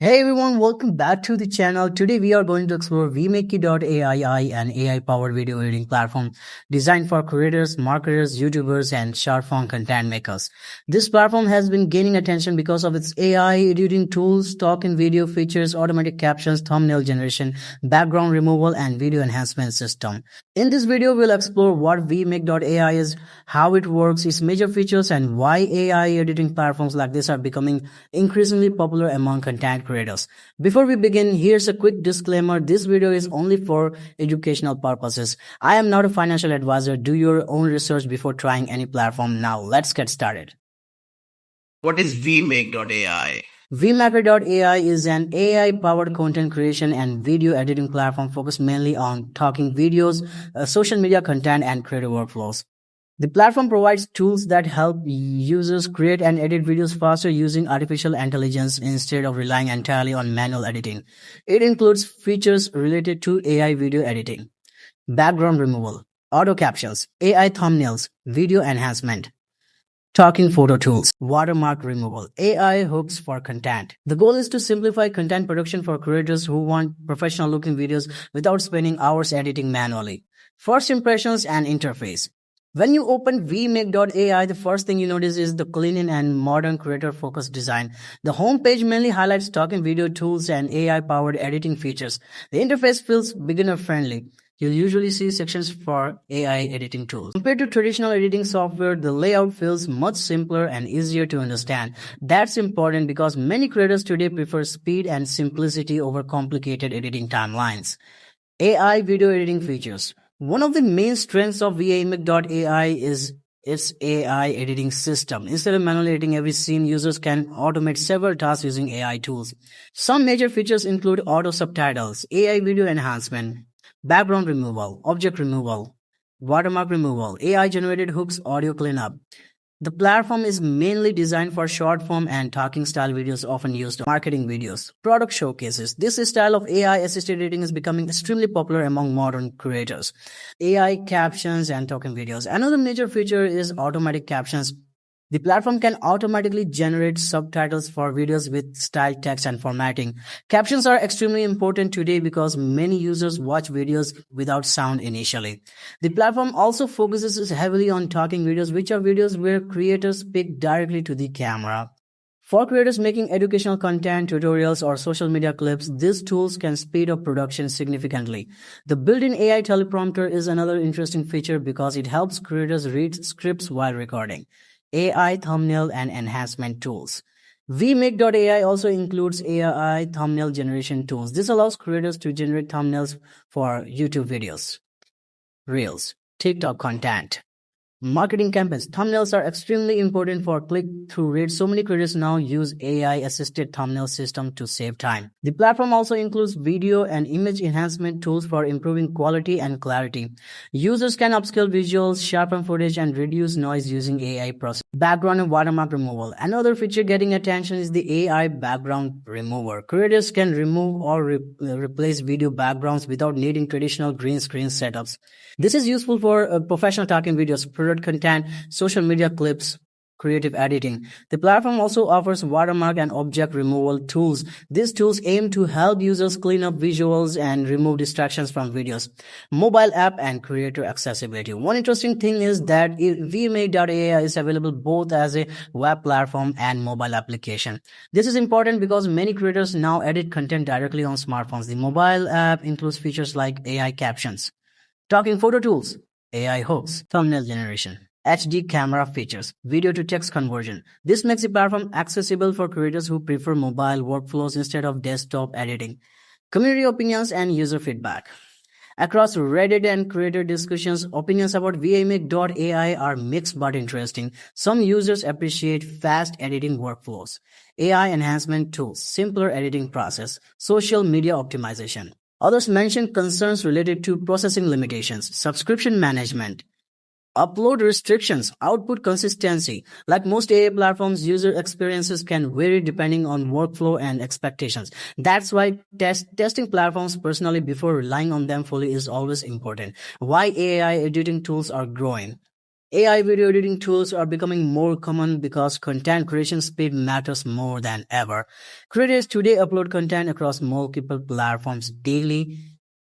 Hey everyone, welcome back to the channel. Today we are going to explore Vmake.ai, an AI-powered video editing platform designed for creators, marketers, YouTubers, and short-form content makers. This platform has been gaining attention because of its AI editing tools, stock and video features, automatic captions, thumbnail generation, background removal, and video enhancement system. In this video, we'll explore what Vmake.ai is, how it works, its major features, and why AI editing platforms like this are becoming increasingly popular among content creators. Before we begin, here's a quick disclaimer. This video is only for educational purposes. I am not a financial advisor. Do your own research before trying any platform. Now, let's get started. What is Vmake.ai? Vmaker.ai is an AI-powered content creation and video editing platform focused mainly on talking videos, social media content, and creative workflows. The platform provides tools that help users create and edit videos faster using artificial intelligence instead of relying entirely on manual editing. It includes features related to AI video editing, background removal, auto captions, AI thumbnails, video enhancement, talking photo tools, watermark removal, AI hooks for content. The goal is to simplify content production for creators who want professional looking videos without spending hours editing manually. First impressions and interface. When you open Vmake.ai, the first thing you notice is the clean and modern creator-focused design. The homepage mainly highlights stock and video tools and AI-powered editing features. The interface feels beginner-friendly. You'll usually see sections for AI editing tools. Compared to traditional editing software, the layout feels much simpler and easier to understand. That's important because many creators today prefer speed and simplicity over complicated editing timelines. AI video editing features. One of the main strengths of Vmake.ai is its AI editing system. Instead of manually editing every scene, users can automate several tasks using AI tools. Some major features include auto subtitles, AI video enhancement, background removal, object removal, watermark removal, AI generated hooks, audio cleanup. The platform is mainly designed for short form and talking style videos often used in marketing videos. Product showcases. This style of AI assisted editing is becoming extremely popular among modern creators. AI captions and token videos. Another major feature is automatic captions. The platform can automatically generate subtitles for videos with styled text and formatting. Captions are extremely important today because many users watch videos without sound initially. The platform also focuses heavily on talking videos, which are videos where creators speak directly to the camera. For creators making educational content, tutorials, or social media clips, these tools can speed up production significantly. The built-in AI teleprompter is another interesting feature because it helps creators read scripts while recording. AI thumbnail and enhancement tools. Vmake.ai also includes AI thumbnail generation tools. This allows creators to generate thumbnails for YouTube videos, Reels, TikTok content, marketing campaigns. Thumbnails are extremely important for click-through rates. So many creators now use AI-assisted thumbnail system to save time. The platform also includes video and image enhancement tools for improving quality and clarity. Users can upscale visuals, sharpen footage, and reduce noise using AI process. Background and watermark removal. Another feature getting attention is the AI background remover. Creators can remove or replace video backgrounds without needing traditional green screen setups. This is useful for professional talking videos, product content, social media clips, creative editing. The platform also offers watermark and object removal tools. These tools aim to help users clean up visuals and remove distractions from videos. Mobile app and creator accessibility. One interesting thing is that Vmake.ai is available both as a web platform and mobile application. This is important because many creators now edit content directly on smartphones. The mobile app includes features like AI captions, talking photo tools, AI hooks, thumbnail generation, HD camera features, video to text conversion. This makes the platform accessible for creators who prefer mobile workflows instead of desktop editing. Community opinions and user feedback. Across Reddit and creator discussions, opinions about Vmake.ai are mixed but interesting. Some users appreciate fast editing workflows, AI enhancement tools, simpler editing process, social media optimization. Others mention concerns related to processing limitations, subscription management, upload restrictions, output consistency. Like most AI platforms, user experiences can vary depending on workflow and expectations. That's why testing platforms personally before relying on them fully is always important. Why AI editing tools are growing. AI video editing tools are becoming more common because content creation speed matters more than ever. Creators today upload content across multiple platforms daily.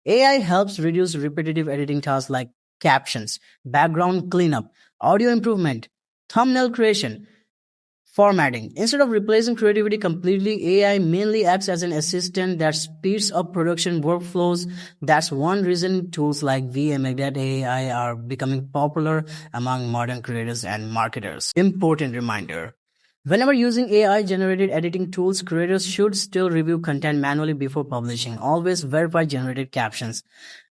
AI helps reduce repetitive editing tasks like captions, background cleanup, audio improvement, thumbnail creation, formatting. Instead of replacing creativity completely, AI mainly acts as an assistant that speeds up production workflows. That's one reason tools like Vmake.ai are becoming popular among modern creators and marketers. Important reminder. Whenever using AI generated editing tools, creators should still review content manually before publishing. Always verify generated captions.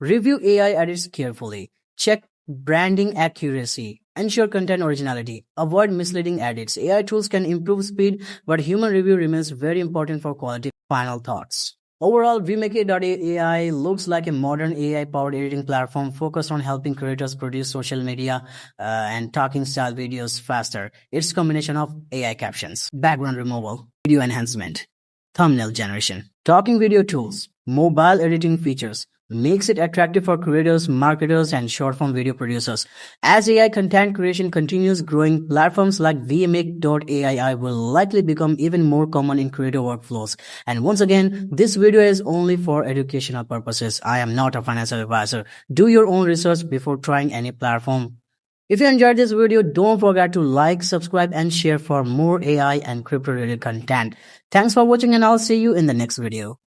Review AI edits carefully. Check branding accuracy. Ensure content originality. Avoid misleading edits. AI tools can improve speed, but human review remains very important for quality. Final thoughts. Overall, Vmake.ai looks like a modern AI-powered editing platform focused on helping creators produce social media and talking style videos faster. It's a combination of AI captions, background removal, video enhancement, thumbnail generation, talking video tools, mobile editing features, makes it attractive for creators, marketers, and short-form video producers. As AI content creation continues growing, platforms like Vmake.ai will likely become even more common in creator workflows. And once again, this video is only for educational purposes. I am not a financial advisor. Do your own research before trying any platform. If you enjoyed this video, don't forget to like, subscribe, and share for more AI and crypto related content. Thanks for watching, and I'll see you in the next video.